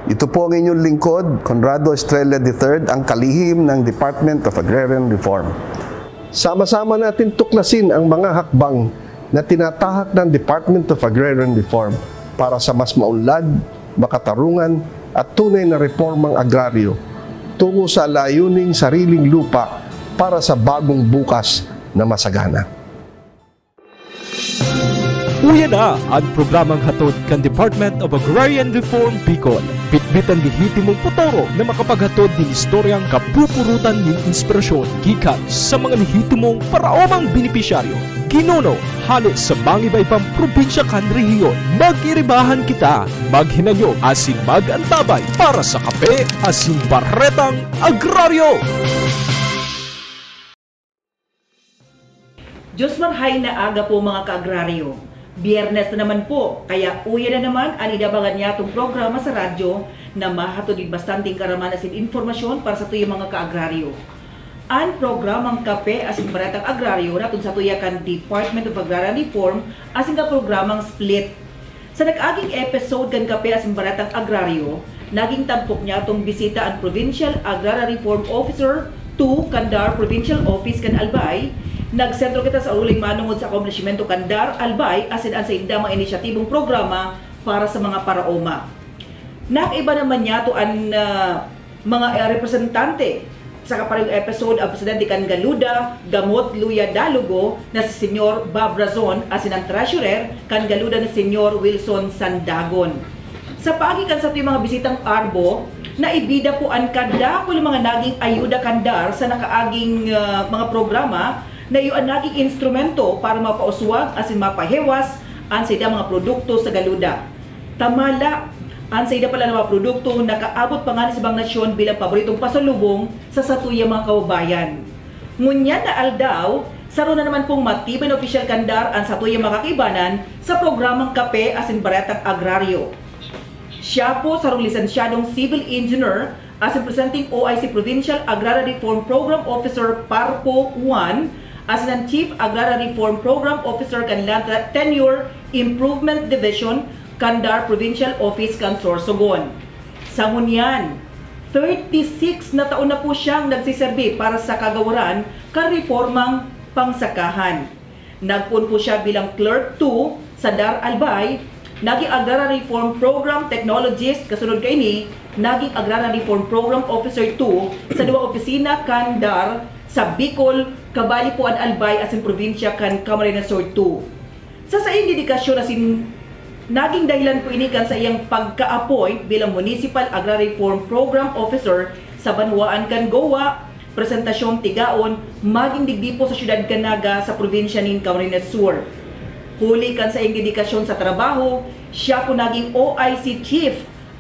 Ito po ang inyong lingkod, Conrado Estrella III, ang kalihim ng Department of Agrarian Reform. Sama-sama natin tuklasin ang mga hakbang na tinatahak ng Department of Agrarian Reform para sa mas maunlad, makatarungan at tunay na reformang agraryo tungo sa layuning sariling lupa para sa bagong bukas na masagana. Uya na ang programang hatod kan Department of Agrarian Reform Bicol. Bitbitan lihitimong putoro na makapaghatod din istoryang kapupurutan ng inspirasyon gikan sa mga lihitimong paraomang benepisyaryo. Kinuno, halos sa iba-ibang probinsya kan rehiyon. Mag-iribahan kita, maghinayo asin mag-antabay para sa kape asin baretang agraryo. Diyos marhay na aga po mga ka-agraryo. Biyernes na naman po, kaya uya na naman ang idabangan niya itong programa sa radyo na mahatod bastanting karaman asin informasyon para sa tuyong mga ka-agraryo. Ang programang Kape asin Baretang Agraryo natun sa tuyakan Department of Agrarian Reform asin ka programang Split. Sa nag-aging episode kan Kape asin Baretang Agraryo, naging tampok niya itong bisita ang Provincial Agrarian Reform Officer to Candar Provincial Office kan Albay. Nagsentro kita sa uling manungod sa akomplishmento Candar, Albay, asin ang sa indamang inisyatibong programa para sa mga paraoma. Nakiba naman niya to ang mga representante sa kaparang episode ang Presidente kan Galuda, Gamot Luya Dalugo na si Senyor Bob Razon, asin ang Treasurer kan Galuda na Senyor Wilson Sandagon. Sa pagikan sa mga bisitang Arbo, naibida po ang kada po ng mga naging ayuda Candar sa nakaaging mga programa na yung naging instrumento para mapauswag asin mapahewas ang sayda mga produkto sa Galuda. Tamala, ang sayda pala ng mga produkto nakaabot pa nga sa ibang nasyon bilang paboritong pasalubong sa satuya mga kababayan. Ngunyan na aldaw, saro na naman pong matibay na official Candar ang satuya mga kaibanan sa programang Kape asin Baretang Agraryo. Siya po sarong lisensyadong civil engineer asin presenting OIC Provincial Agrarian Reform Program Officer Parpo 1 asin ang Chief Agrarian Reform Program Officer kan Tenure Improvement Division Candar Provincial Office kan Sorsogon. Sa ngunyan, 36 na taon na po siyang nagsiserbi para sa kagawaran kan reformang pangsakahan. Nagpun po siya bilang Clerk 2 sa Dar Albay, naging Agrarian Reform Program Technologist, kasunod kay ni, naging Agrarian Reform Program Officer 2 sa duwang opisina kan Dar sa Bicol, kabali po ang Albay asin probinsya kan Camarines Sur 2. Sa iyang dedikasyon asin naging dahilan po ini kan sa iyang pagka-appoint bilang Municipal Agrarian Reform Program Officer sa Banwaan kan Goa, presentasyon tigaon, maging digdi po sa syudad Canaga sa probinsya ning Camarines Sur. Huli kan sa iyang dedikasyon sa trabaho, siya po naging OIC Chief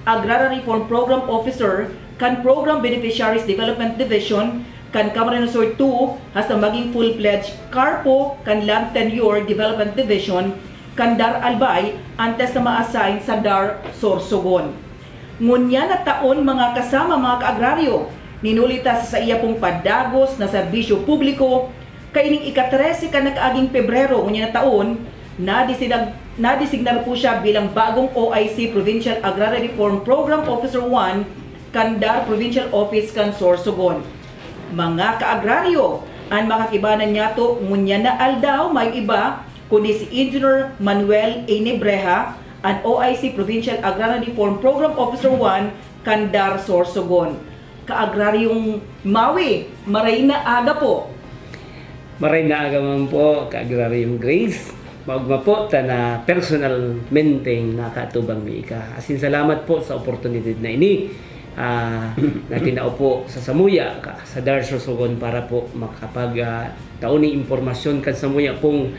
Agrarian Reform Program Officer kan Program Beneficiaries Development Division kan Camarines Sur 2 hasta maging full-fledged Carpo kan Land Tenure Development Division kan Dar Albay antes na ma-assign sa Dar Sorsogon. Ngunya na taon mga kasama mga kaagraryo, ninulita sa iya pong padagos na serbisyo publiko kaining ika-13 ka nakaaging Pebrero ngunya na taon nadisignar po siya bilang bagong OIC Provincial Agrarian Reform Program Officer 1 kan Dar Provincial Office kan Sorsogon. Mga kaagraryo, ang makakibanan niya to ngunya na aldaw may iba kundi si Engineer Manuel Enebreja, ang OIC Provincial Agrarian Reform Program Officer 1 Candar Sorsogon. Kaagraryong Mawi, maray na aga po. Maray na aga man po, kaagraryong Grace. Maugma po ta na personal maintain na katubang mi ka. Asin salamat po sa opportunity na ini. Na kinaupo sa Samuya sa Dar Sorsogon para po makapag tauni impormasyon kan Samuya pong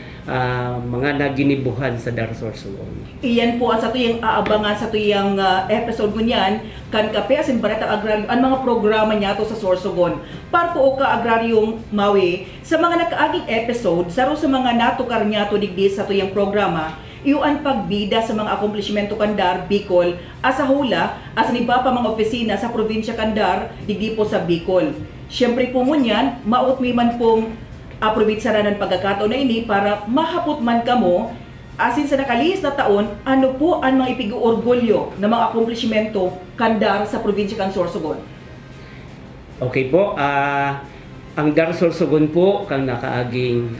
mga naginibuhan sa Dar Sorsogon. Iyan po ang sa tuyang aabangan sa tuyang episode mo niyan kan Kape asin Baretang Agraryo ang mga programa niya to sa Sorsogon. Para po ka agraryong Mawi sa mga nakaaging episode saro sa mga natukar niya to digdi sa tuyang programa iuan pagbida sa mga akomplishmento Candar, Bicol, asa hula, asa iba pa mga opisina sa probinsya Candar, digdi po sa Bicol. Siyempre po ngunyan, maut mi man pong aprobit saranan pagkakataon na ini para mahapot man kamo asin sa nakalihis na taon, ano po ang mga ipig-orgulyo na mga akomplishmento kandar sa probinsya kan Sorsogon? Okay po, ang Dar Sorsogon po kang nakaaging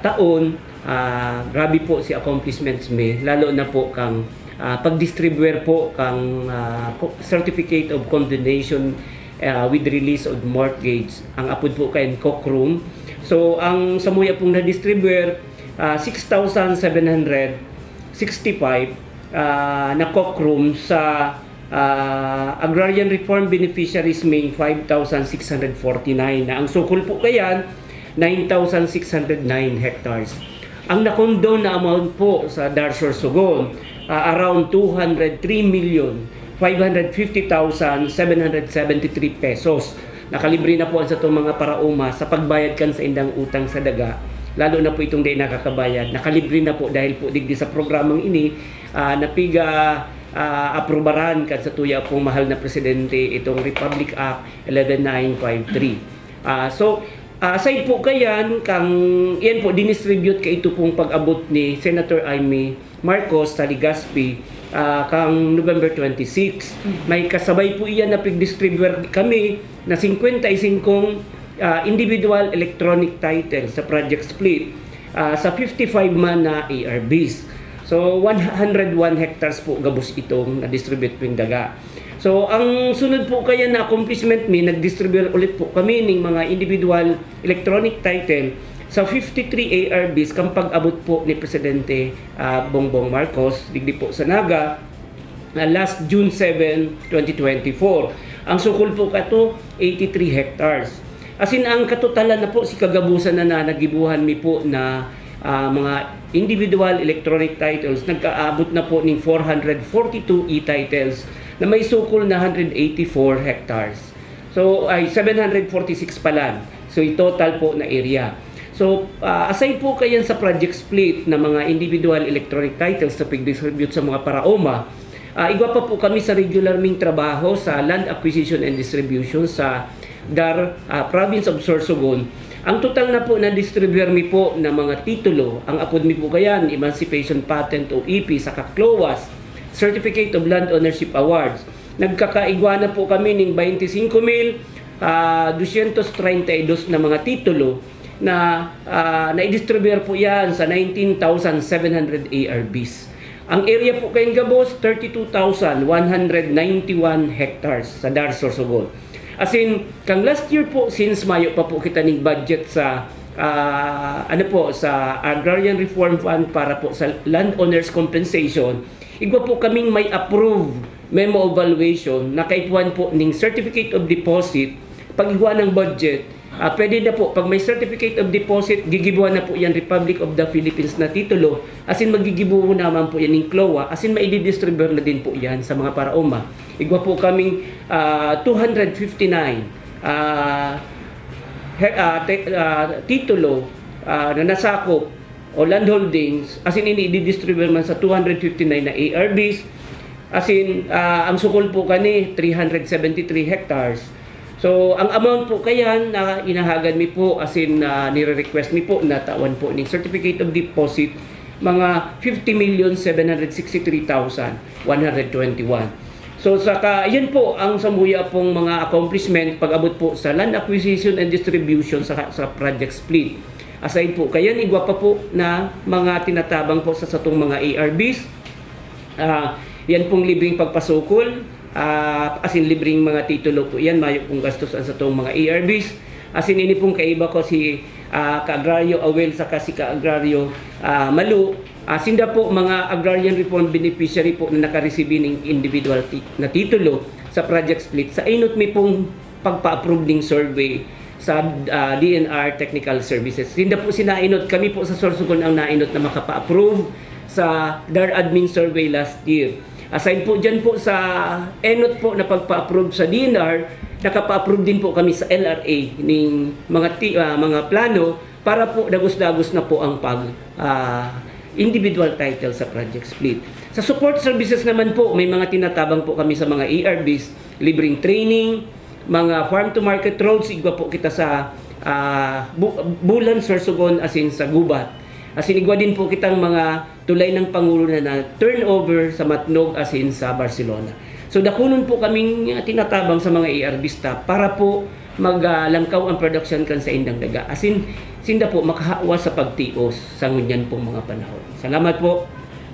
taon, grabe po si accomplishments me, lalo na po kang pag-distribuer po kang certificate of condemnation with release of mortgage, ang apod po kay Cockroom. So ang samuya pong na-distribuer 6,765 na Cockroom sa Agrarian Reform Beneficiaries Main 5,649 na ang sukol po kayan 9,609 hectares. Ang na-condone na amount po sa Dar Sorsogon around 203,550,773 pesos. Nakalibre na po sa itong mga parauma sa pagbayad kan sa indang utang sa daga. Lalo na po itong di nakakabayad. Nakalibre na po dahil po digdi sa programang ini napiga aprobaran kan sa tuya pong mahal na presidente itong Republic Act 11953. Aside po kayan kang yan po dinistribute kay ito pong pag-abot ni Senator Amy Marcos sa Legazpi kang November 26. May kasabay po iyan na pag-distribuer kami na 55 individual electronic titles sa Project Split sa 55 man na ARBs. So 101 hectares po gabos itong na-distribute po yung daga. So ang sunod po kaya na accomplishment nag-distribute ulit po kami ng mga individual electronic title sa 53 ARBs kang pag-abot po ni Presidente Bongbong Marcos digdi po sa Naga last June 7, 2024. Ang sukol po kato 83 hectares. Asin ang katotalan na po si kagabusan na nagibuhan mi po na mga individual electronic titles nagkaabot na po ng 442 e-titles na may sukol na 184 hectares. So ay 746 pa lang. So total po na area. So, aside po kayan sa Project Split na mga individual electronic titles na pag-distribute sa mga paraoma, igwa pa po kami sa regular ming trabaho sa land acquisition and distribution sa Dar Province of Sorsogon. Ang total na po na distribuer mi po na mga titulo, ang apod mi po kayan, Emancipation Patent o EP sa Kaklowas, Certificate of Land Ownership Awards. Nagkakaigwa na po kami ng 25,232 na mga titulo na na-distribute po yan sa 19,700 ARBs. Ang area po kayong gabos, 32,191 hectares sa Dar Sorsogon. As in, kang last year po, since Mayo pa po kita ng budget sa sa Agrarian Reform Fund para po sa landowners compensation, igwa po kaming may approve memo of valuation na kaituan po ng certificate of deposit pag igwa ng budget. Pwede na po, pag may certificate of deposit, gigibuhan na po yan Republic of the Philippines na titulo. As in, magigibuhan naman po yan ng CLOA. As in, mai-distribute na din po yan sa mga paraoma. Igwa po kaming 259 titulo na nasakop o landholdings. As in, i-distribute man sa 259 na ARBs. As in, ang sukol po kani, 373 hectares. So, ang amount po kayan na inahagan mi po as in nire-request mi po na tawan po ng certificate of deposit mga 50,763,121. So, saka yan po ang samuya pong mga accomplishment pag-abot po sa land acquisition and distribution sa Project Split. Aside po kayan, igwa pa po na mga tinatabang po sa satong mga ARBs. Yan pong libreng pagpasukol. As in libreng mga titulo po yan, mayo pong gastos sa itong mga ARBs. As in ini pong kaiba ko si Ka-Agrario Awel saka si Ka-Agrario Malu. Sinda po mga Agrarian Reform Beneficiary po na nakareceive ng individual na titulo sa Project Split. Sa inot mi pong pagpa-approve ng survey sa DNR Technical Services. Sinda po sinainot, kami po sa Sorsogon ang nainot na makapa-approve sa DAR Admin Survey last year. Aside po dyan po sa ENOT po na pagpa-approve sa DNR, nakapa-approve din po kami sa LRA ng mga plano para po dagos-dagos na po ang individual title sa Project Split. Sa support services naman po, may mga tinatabang po kami sa mga ARBs, libreng training, mga farm-to-market roads, igwa po kita sa Bulan, Sorsogon, asin sa Gubat. Asin igwa din po kitang mga tulay ng Pangulo na turnover sa Matnog asin sa Barcelona. So dakunon po kaming tinatabang sa mga ARB staff para po maglangkaw ang production kan sa indang daga. Asin sinda po makahawa sa pagtios sa ngunyan pong mga panahon. Salamat po.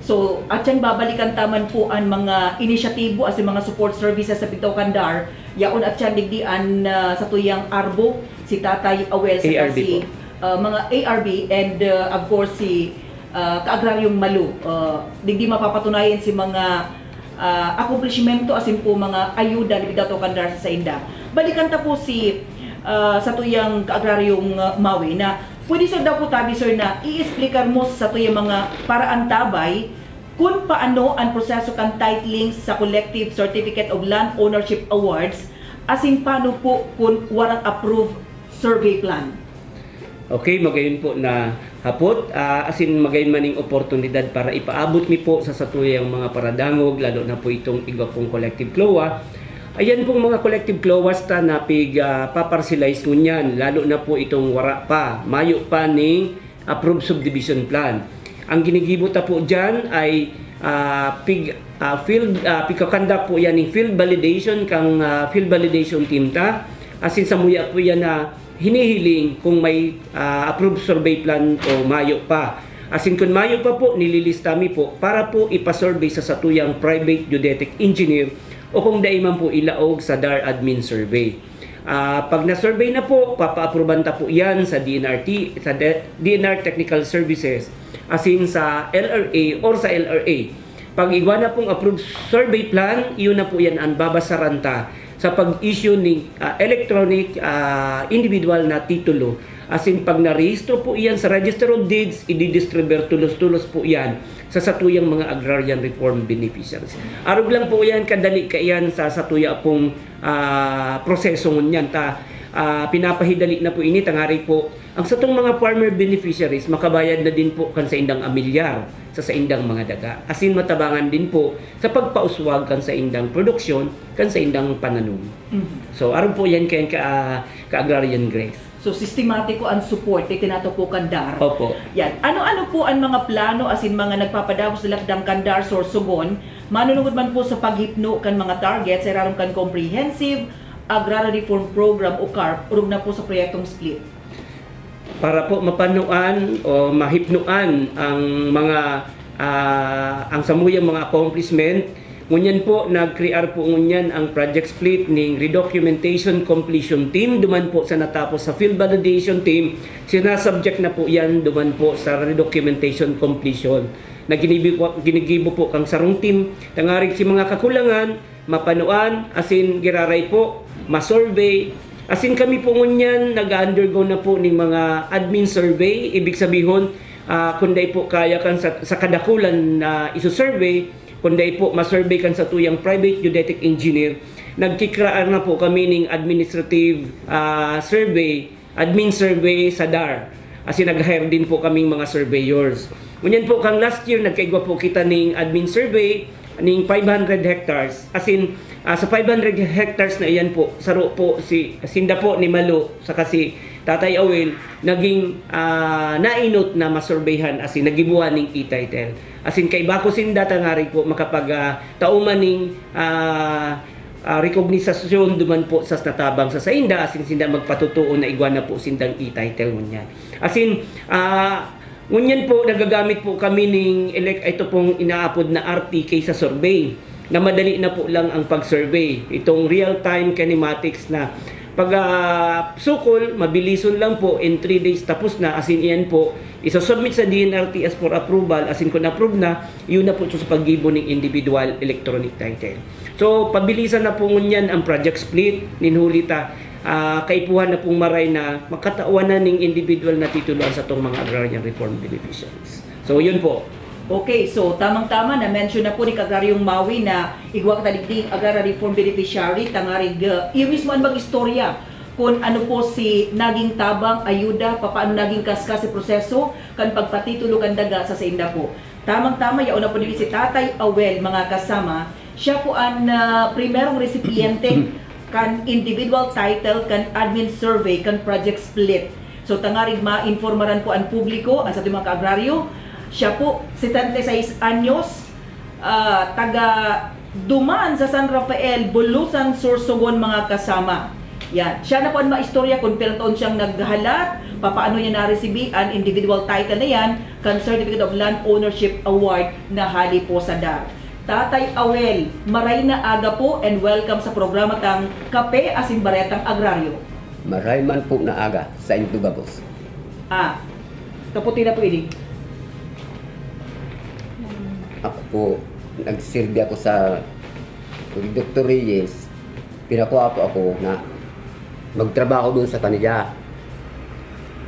So, at yan babalikan taman po ang mga inisyatibo as mga support services sa Pitaw Kandar. Yaon at yan digdian sa tuyang Arbo, si Tatay Awel, sa si mga ARB and of course si Kaagraryong Malu. Digdi mapapatunayan si mga akumplishmento asin po mga ayuda ni Pitaw Kandar sa Inda. Balikan ta po si sa tuyang Kaagraryong Mawi na pwede sir daw po tabi sir na i-explicar mo sa tuyang mga paraan tabay kung paano ang proseso kan titling sa Collective Certificate of Land Ownership Awards asin paano po kung warang approved survey plan. Okay, magayon po na hapot, asin magayon maning oportunidad para ipaabot mi po sa satuyang mga paradangog, lalo na po itong iga pong collective CLOA. Ayan pong mga collective CLOAs ta na paparcelize ngunyan, lalo na po itong wara pa, mayo pa ning approved subdivision plan. Ang ginigibo ta po dyan ay pigkakandak po yan ng field validation kang field validation team ta. Asin sa muya po yan na hinihiling kung may approved survey plan o mayo pa. Asin kung mayo pa po, nililista mi po para po ipasurvey sa satuyang private geodetic engineer o kung daiman po ilaog sa DAR admin survey. Pag na-survey na po, papa-approban ta po yan sa DNRT, sa DNR Technical Services, asin sa LRA or sa LRA. Pag igwa na pong approved survey plan, iyon na po yan ang babasaran ta sa pag-issue ng electronic individual na titulo. Asin pag narehistro po iyan sa Register of Deeds, i-distribute tulos-tulos po yan sa satuyang mga agrarian reform beneficiaries. Arog lang po yan, kadali ka yan sa satuya pong proseso nyan. Pinapahidali na po ini, tangari po ang satong mga farmer beneficiaries, makabayad na din po kan sa indang amilyar, sa indang mga daga. Asin matabangan din po sa pagpauswag kan sa indang produksyon, kan sa indang pananom. So arog po yan kayan ka-agrarian Grace. So, sistematiko ang support na tinatapok Kandar. Opo. Yan. Ano-ano po ang mga plano asin mga nagpapadako sa lakdang Kandar Sorsogon, manunungod man po sa paghipno kan mga targets, ay rarong kan Comprehensive Agrarian Reform Program o CARP, urog na po sa proyektong split. Para po mapanuan o mahipnuan ang mga ang samuyang mga accomplishment, ngunyan po, nag-create po ngunyan ang project split ng redocumentation completion team. Duman po sa natapos sa field validation team, sinasubject na po yan duman po sa redocumentation completion. Na ginigibo po kang sarong team, tangarig si mga kakulangan, mapanuan, asin giraray po, masurvey. Asin kami po ngunyan, nag-undergo na po ng mga admin survey. Ibig sabihin, kunday po kaya kan sa kadakulan na iso-survey, kundi po masurvey kan sa tuyang private geodetic engineer, nagkikraan na po kami ng administrative survey, admin survey sa DAR. Kasi nag-hire din po kaming mga surveyors. Ngunyan po kang last year, nagkaigwa po kita ng admin survey ng 500 hectares. Asin sa 500 hectares na iyan po, saro po si Sinda po ni Malu sa kasi Tatay Awel, naging nainot na masurveyhan asin nagibuhan ng e-title. Asin kay bako Sinda tangari po makapag tauman ng rekognisasyon duman po sa natabang sa Inda, asin Sinda magpatutuon na igwa na po Sindang e-title ngunyan. Asin ngunyan po nagagamit po kami ng ito pong inaapod na RTK sa survey na madali na po lang ang pag-survey. Itong real-time kinematics na pag sukol, mabilison lang po, in 3 days tapos na, asin iyan po, isasubmit sa DNRTS for approval, asin kung approve na, yun na po sa paggibo ng individual electronic title. So, pabilisan na po ngunyan ang project split, ninhulita, kaipuhan na pong maray na magkatawan na ng individual na tituluan sa itong mga agrarian reform beneficiaries. So, yun po. Okay, so tamang-tama na mention na po ni Kaagraryong Mawi na igwak taligdig agrarian reform beneficiary tangarig iris mo ang mag-istorya kung ano po si naging tabang ayuda paano naging kaskas si proseso kan pagpatitulo kan daga sa Inda po. Tamang-tama yaon na po ni si Tatay Awel mga kasama, siya po ang primerong recipiente kan individual title kan admin survey kan project split So tangarig ma-informaran po ang publiko, ang sa ating mga kaagraryo. Siya po, 76 anyos, taga Duman sa San Rafael, Bulusan, Sorsogon mga kasama. Yan. Siya na po ang maistorya kung pilang taon siyang naghalat, paano niya na-receive ang individual title na yan, Certificate of Land Ownership Award na hali po sa DAR. Tatay Awel, maray na aga po and welcome sa programa tang Kape Asin Baretang Agraryo. Maray man po na aga sa Intubagos. Kaputi na po ini. Ako po, nagsilbi ako sa Dr. Reyes. Pinakuha po ako na magtrabaho doon sa kanila.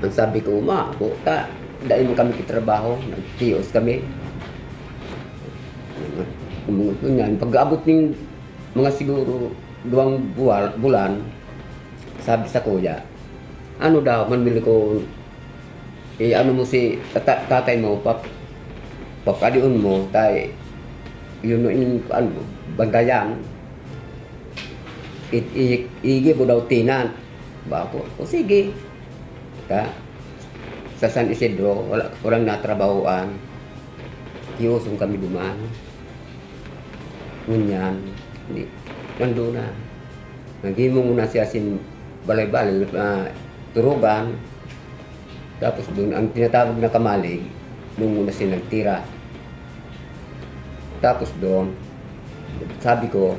Ang sabi ko, po, dahil mo kami kitrabaho, nag-tios kami. Pag-abot ng mga siguro 2 bulan, sabi sa kuya, ano daw, manmili ko, ano mo si tatay mo, papadiun mo, tayo, yun ano, bantayan, igi mo daw tinan. Ba ako, o sige. Sa San Isidro, walang natrabahoan. Iusong kami dumaan. Ngunyan, nandun na. Naging muna siya sin balay-balay, turugan. Tapos doon, ang tinatawag na kamalig, doon muna siya nagtira. Tapos doon, sabi ko,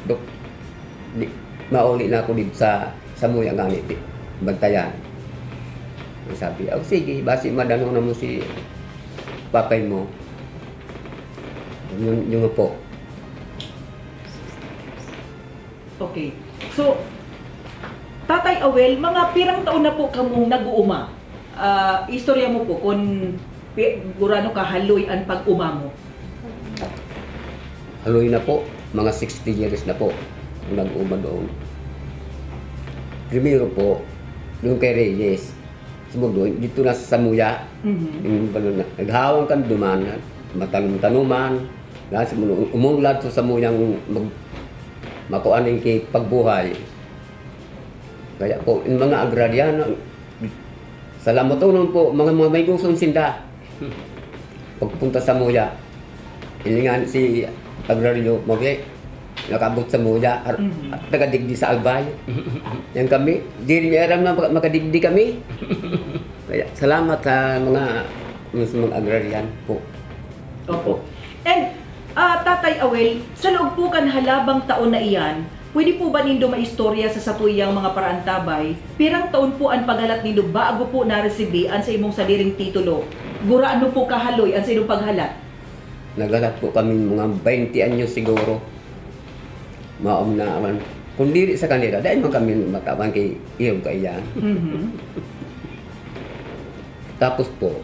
Dok, mauli na ako dito sa Muya Ngani, bantayan. Sabi, oh sige, basi madano na mo si papay mo. Yung po. Okay. So, Tatay Awel, mga pirang taon na po kamong nag-uuma. Istorya mo po kung gurano ka haloy ang pag-uma mo. Haloy na po, mga 60 years na po nag-uma doon. Primero po, doon kay Reyes. Doon, dito na sa Samuya. Naghawang kan duman, matanong-tanuman. Umulad sa Samuyang makuan yung pagbuhay. Kaya po, yung mga agraryan, salamat po, mga may gustong sinda. Pagpunta sa Muya, ilingan si agraryo, nakabot sa Muya, nakadigdi sa Albay. Yan kami, di rin niya aram na makadigdi kami. Kaya salamat sa mga agraryan po. Opo. And Tatay Awel, sa loob po kan halabang taon na iyan, pwede po ba nindo maistorya sa satuyang mga parantabay? Pirang taon po ang paghalat nindo bago po na-receive ang sa imong saliring titulo? Guraano po kahaloy ang sa inyong paghalat? Naghalat po kami mga 20 anyos siguro. Maom na aman. Kung diri sa kanila, dahil man kami matawan kay iyong kaiyan. Tapos po,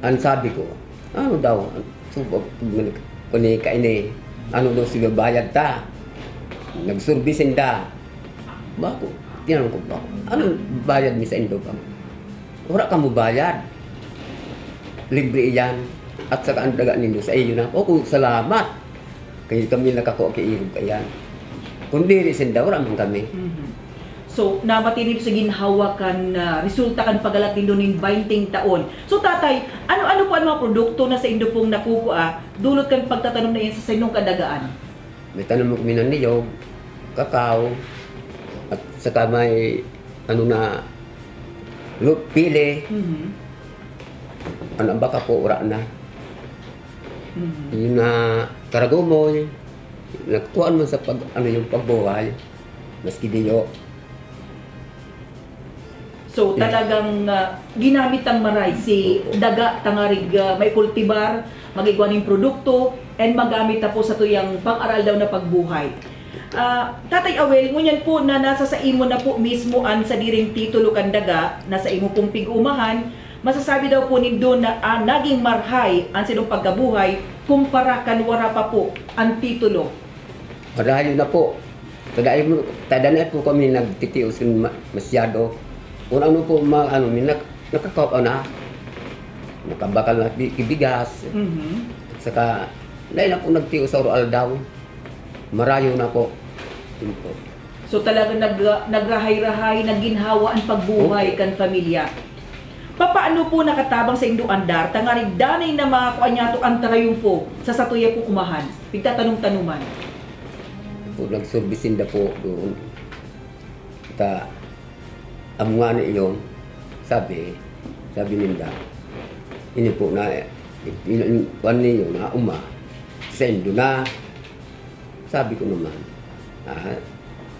ang sabi ko, ano daw, kaini, ano daw siya bayad ta? Nagsurbisin ta. Bako, tinanong ko ba? Anong bayad mi sa indo pa? Wala ka mo bayad. Libre iyan. At saka ang daga ninyo sa iyo na, kung salamat. Kaya kami nakakuha kay iyo kayan. Kung diri sinda, wala man kami. So, nabatinip sa ginhawa kan resulta kan pagalat nindo ning 20 taon. So, tatay, ano po ang mga produkto na sa indo pong nakukuha dulot kan pagtatanom na yan sa inyong kadagaan? May tanong mo kami ng niyog, kakao, at saka may pili. Ano baka po ura na. Yung karagumoy, nagtuan mo sa yung pagbuhay, maski diyo. So talagang ginamit ang maray si daga tangarig may kultibar, magigwaning produkto, and magamit na po sa tuyang pang-aral daw na pagbuhay. Tatay Awel, ngunyan po na nasa sa imo na po mismo ang sa diring titulo kan daga, nasa imo pong pig-umahan, masasabi daw po nindo na naging marhay ang silong pagkabuhay kumpara kan wara pa po ang titulo. Marhayo na po. Tadanay po kami nagtitios masyado. Kung ano po, nakakaw na, nakabakal na ibigas. Saka, dahil na po nagtiyo sa oral daw, marayo na po. So talagang nagrahay-rahay, naginhawa ang pagbuhay kan pamilya. Papaano po nakatabang sa inyong andar, tangarig danay na mga kuanyato ang tarayumpo sa satuya po kumahan, pigtatanong-tanuman. Po, nagsurbisinda po doon. Kita, amunga na iyon, sabi ninda, ini po na, kuan niyo na sendo na. Sabi ko naman,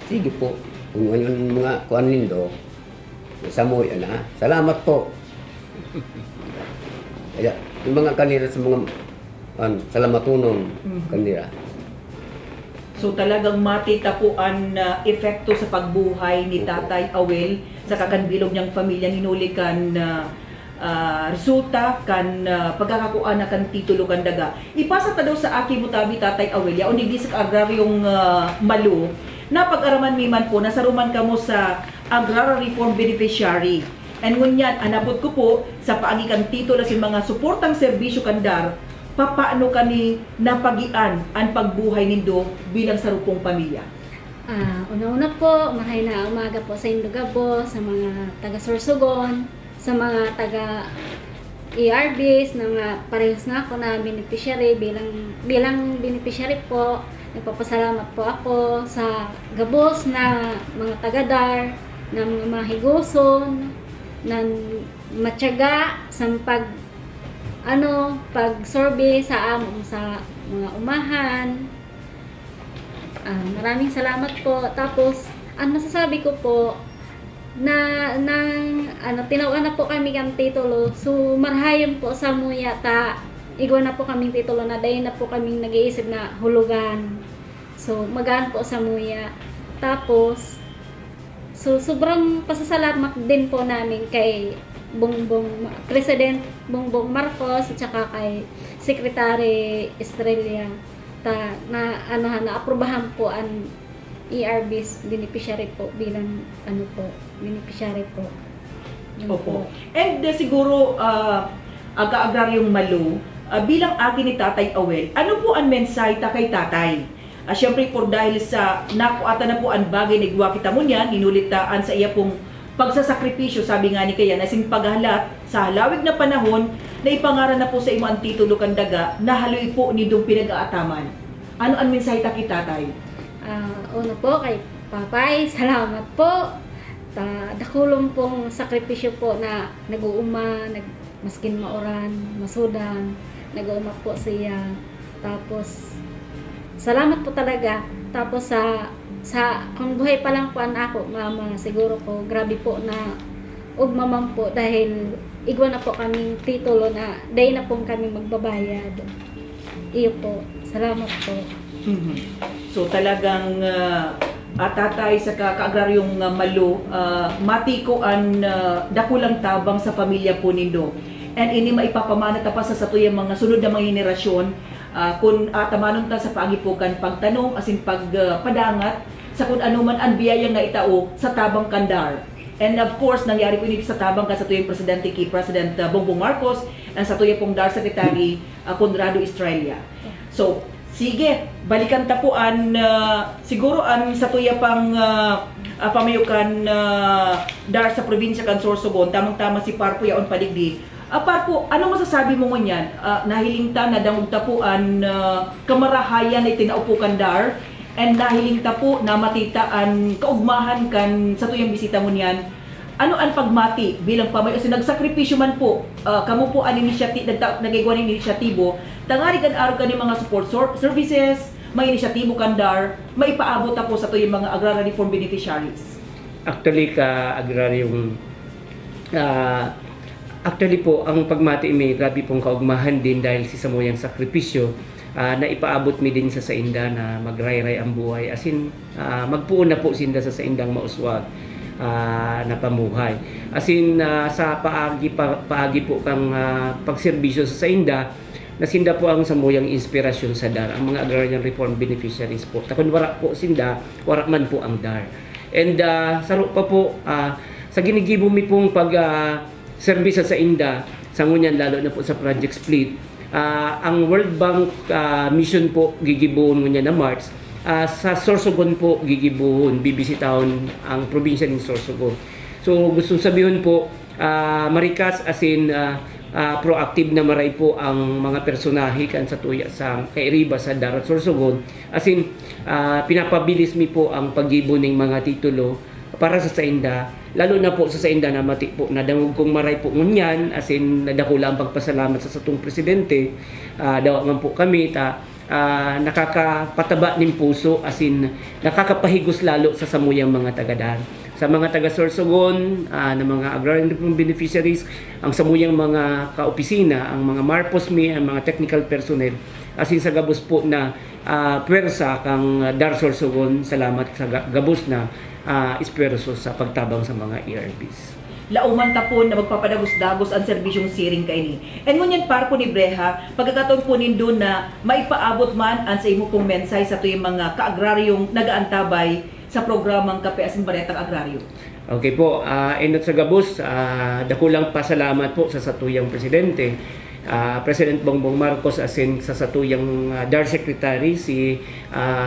sige po, kung yung mga kuan nindo, samoy na, salamat po. Kaya, yung mga kanira sa mga salamatunon kanira. So talagang matitapuan na epekto sa pagbuhay ni Tatay Awel sa kakanbilog niyang pamilya ninulikan na resulta kan pagkakakuan na kan titulo kan daga. Ipasa ta daw sa aki mutabi Tatay Awel ya undi sa agraryong Malu na pag-araman mi man po nasaruman kamo sa Agrarian Reform Beneficiary. And ngunyan anabot ko po sa paagikan titulo sa mga suportang serbisyo kandar papaano kani napagian ang pagbuhay nindo bilang sarupong pamilya? Una-una po, mahay na umaga po sa Indogabo, sa mga taga-Sorsogon, sa mga taga-ERBs, na mga parehas nga ako na beneficiary, bilang beneficiary po, nagpapasalamat po ako sa gabos na mga taga-DAR, na mga mahiguson, na matyaga sa pag-survey sa among sa mga umahan. Maraming salamat po. Tapos, ang masasabi ko po, tinawan na po kami ng titulo. So, marhayon po sa muya igwa na po kaming titulo na dahil na po kaming nag-iisip na hulugan. So, magaan po sa muya. Tapos, sobrang pasasalamat din po namin kay President Bongbong Marcos at saka kay Secretary Estrella na aprubahan po ang ERB's beneficiary po bilang beneficiary po. Opo. And siguro aga-agraryong Malu bilang agi ni Tatay Awel, ano po ang mensahe kay Tatay? Siyempre po dahil sa nakuata na po ang bagay na igwa kita mo niyan, inulitaan sa iya pong pagsasakripisyo, sabi nga ni kaya nasing paghalat sa halawig na panahon na ipangaran na po sa imo ang titulo kan daga na haloy po ni dong pinag-aataman. Ano ang mensahe kay Tatay? Una po kay Papay, salamat po. Dakulong pong sakripisyo po na nag-uuma, maskin mauran, masudan, nag-uuma po siya. Tapos salamat po talaga. Tapos kung buhay pa lang po ako, mama, siguro po, grabe po na ugmamam po dahil igwa na po kaming titulo na dahil na po kami magbabayad. Iyo po, salamat po. So talagang Tatay sa kaagraryong Malu, matiko ang dakulang tabang sa pamilya po nindo. And ini maipapamana ta pa sa satuyang mga sunod na mga henerasyon kung tamanon ta sa paagipukan pagtanong asin pagpadangat sa kung ano man ang biyaya nga itao sa tabang kandar. And of course, nangyari po ini sa tabang ka sa tuyang Presidente kay President Bongbong Marcos and sa tuyang pong DAR Secretary Conrado Estrella. So, sige, balikan tapuan siguro ang sa tuya pang pamayukan DAR sa probinsya kan Sorsogon, tamang-tama si Parpo yaon paligdi. Parpo, ano masasabi mo ngunyan? Nahiling ta na damog tapuan kamarahayan na itinaupo kan DAR and nahiling ta po na matitaan kaugmahan kan sa tuyang bisita mo niyan. Ano ang pagmati bilang pamayo? Kasi nagsakripisyo man po, kamo po ang nagigwa ng inisyatibo, tangari kan araw ka mga support services, may inisyatibo kandar, may paabot na po sa tuyang mga agrarian reform beneficiaries. Actually, actually po, ang pagmati may grabe pong kaugmahan din dahil si samoyang sakripisyo na ipaabot mi din sa sainda na magray-ray ang buhay. As in, magpuon na po sinda sa saindang mauswag na pamuhay. As in, sa paagi po kang pagserbisyo sa sainda, nasinda po ang samoyang inspirasyon sa DAR, ang mga agrarian reform beneficiaries po. Takon wara po sinda, wara man po ang DAR. And saro pa po, sa ginigibo mi pong pag-serbisyo sa inda, sa ngunyan lalo na po sa Project Split, ang World Bank mission po gigibuon ngunyan na March, sa Sorsogon po gigibuhon, bibisitahon ang probinsya ng Sorsogon. So gusto sabihin po, marikas as in proactive na maray po ang mga personahe kan sa tuya sa kay Riba sa Darat Sorsogon. As in pinapabilis mi po ang paggibo ng mga titulo para sa Sainda, lalo na po sa Sainda na mati po nadangog kong maray po ngunyan, as in nadakula ang pagpasalamat sa satong presidente. Dawa man po kami nakakapataba ng puso, as in nakakapahigos lalo sa samuyang mga tagadaan. Sa mga taga Sorsogon, na mga agrarian beneficiaries, ang samuyang mga kaopisina, ang mga marposmi, ang mga technical personnel, as in sa gabos po na pwersa kang Dar Sorsogon, salamat sa gabos na esperso sa pagtabang sa mga ERBs. Lauman ta po na magpapadagos-dagos ang serbisyong siring kaini. And ngunyan par po ni Breha, pagkakataon po nindo na maipaabot man ang sa imo pong mensay sa tuyong mga kaagraryong nagaantabay sa programang Kape Asin Baretang Agraryo. Okay po, inot sa gabos, dakulang pasalamat po sa satuyang presidente, President Bongbong Marcos, asin sa satuyang DAR Secretary, si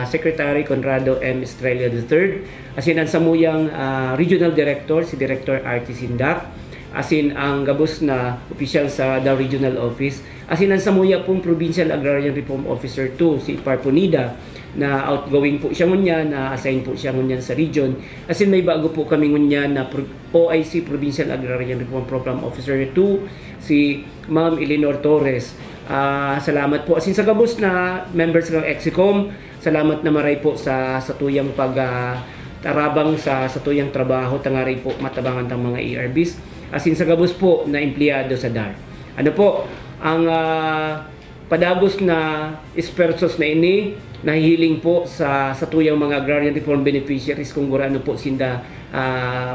Secretary Conrado M. Estrella III, asin ang samuyang Regional Director, si Director R.T. Sindak, asin ang gabos na opisyal sa DAR Regional Office, asin ang samuya pong Provincial Agrarian Reform Officer 2, si Parponida, na outgoing po siya ngunyan, na assign po siya ngunyan sa region. Asin may bago po kami ngunyan na OIC Provincial Agrarian Reform Program Officer 2, si Ma'am Eleanor Torres. Salamat po. Asin sa gabos na members ng Exicom, salamat na maray po sa tuyang tarabang sa tuyang trabaho, tangaray po matabangan ng mga ERBs. Asin sa gabos po na empleyado sa DAR. Ano po, ang padagos na espertos na ini, nahihiling po sa tuyang mga agrarian reform beneficiaries kung gurano po sinda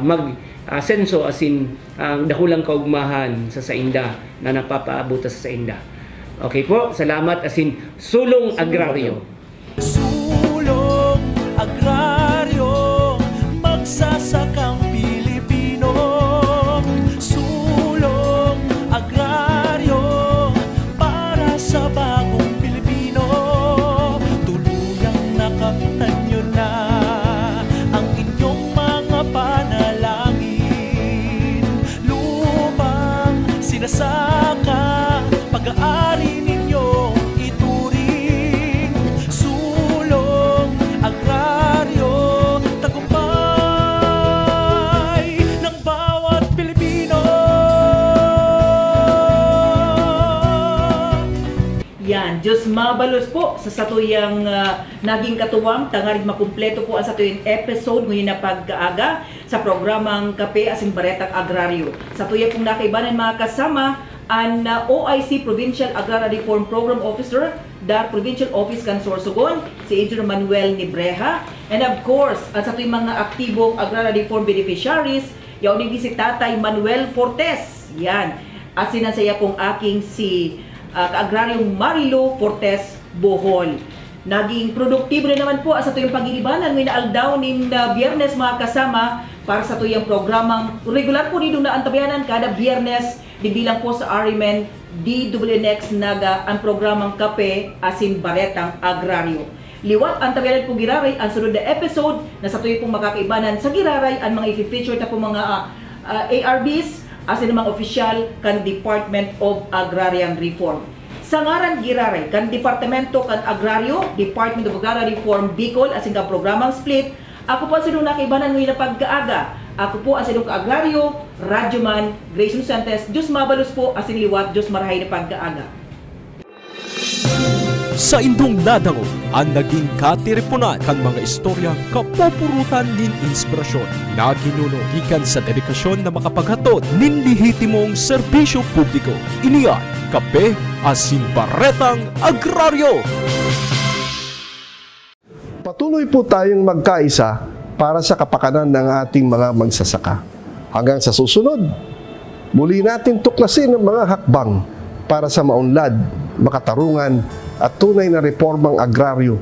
mag-senso asin ang dakulang kaugmahan sa Sainda na napapaabot sa Sainda. Okay po, salamat asin sulong agraryo. Sulong agraryo, magsasakang Pilipino. Sulong agraryo para sa bagong Pilipino. Tuluyang nakamtan nyo na ang inyong mga panalangin. Lupang sinasaka, pag-aari ninyo ituring. Sulong agraryo, tagumpay ng bawat Pilipino. Yan, Diyos mabalos po sa satuyang naging katuwang, tangarig makumpleto po ang satuyang episode ngayon na pagkaaga sa programang Kape Asin Baretang Agraryo. Satuyang pong nakaibanan mga kasama, ang OIC Provincial Agrarian Reform Program Officer, DAR Provincial Office kan Sorsogon, si Engineer Manuel Nibreha, and of course, at sa tuwing mga aktibong agrarian reform beneficiaries, yaw nigi si Tatay Manuel Fortes. Yan. At sinasaya pong aking si kaagraryong Marilo Fortes Bohol. Naging produktibo na naman po sa tuyong pag-inibanan ngayon na aldaw nin Biyernes mga kasama para sa tuyong programang regular po nito na antabayanan kada Biyernes dibilang po sa RMN DWNX Naga ang programang Kape Asin Baretang Agraryo. Liwat ang tabayanan po giraray ang sunod na episode na sa tuyong pong makakaibanan sa giraray ang mga i-feature na po mga ARBs asin mga opisyal kan Department of Agrarian Reform. Sa ngaran giraray kan Departamento kan Agraryo, Department of Agrarian Reform Bicol asin ka programang split. Ako po ang sinong nakaibanan ngayon na pagkaaga. Ako po ang sinong kaagraryo, Radyoman, Grayson Santos. Diyos mabalos po asin liwat, Diyos marahay na pagkaaga. Sa indong nadango, ang naging katiripunan kan mga istorya kapupurutan nin inspirasyon na ginuno gikan sa dedikasyon na makapaghatod nin lehitimong serbisyo publiko. Iniyan, Kape Asin Baretang Agraryo. Patuloy po tayong magkaisa para sa kapakanan ng ating mga magsasaka. Hanggang sa susunod, muli natin tuklasin ang mga hakbang para sa maunlad, makatarungan at tunay na reformang agraryo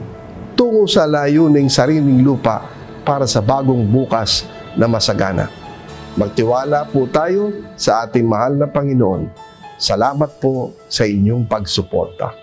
tungo sa layuning sariling lupa para sa bagong bukas na masagana. Magtiwala po tayo sa ating mahal na Panginoon. Salamat po sa inyong pagsuporta.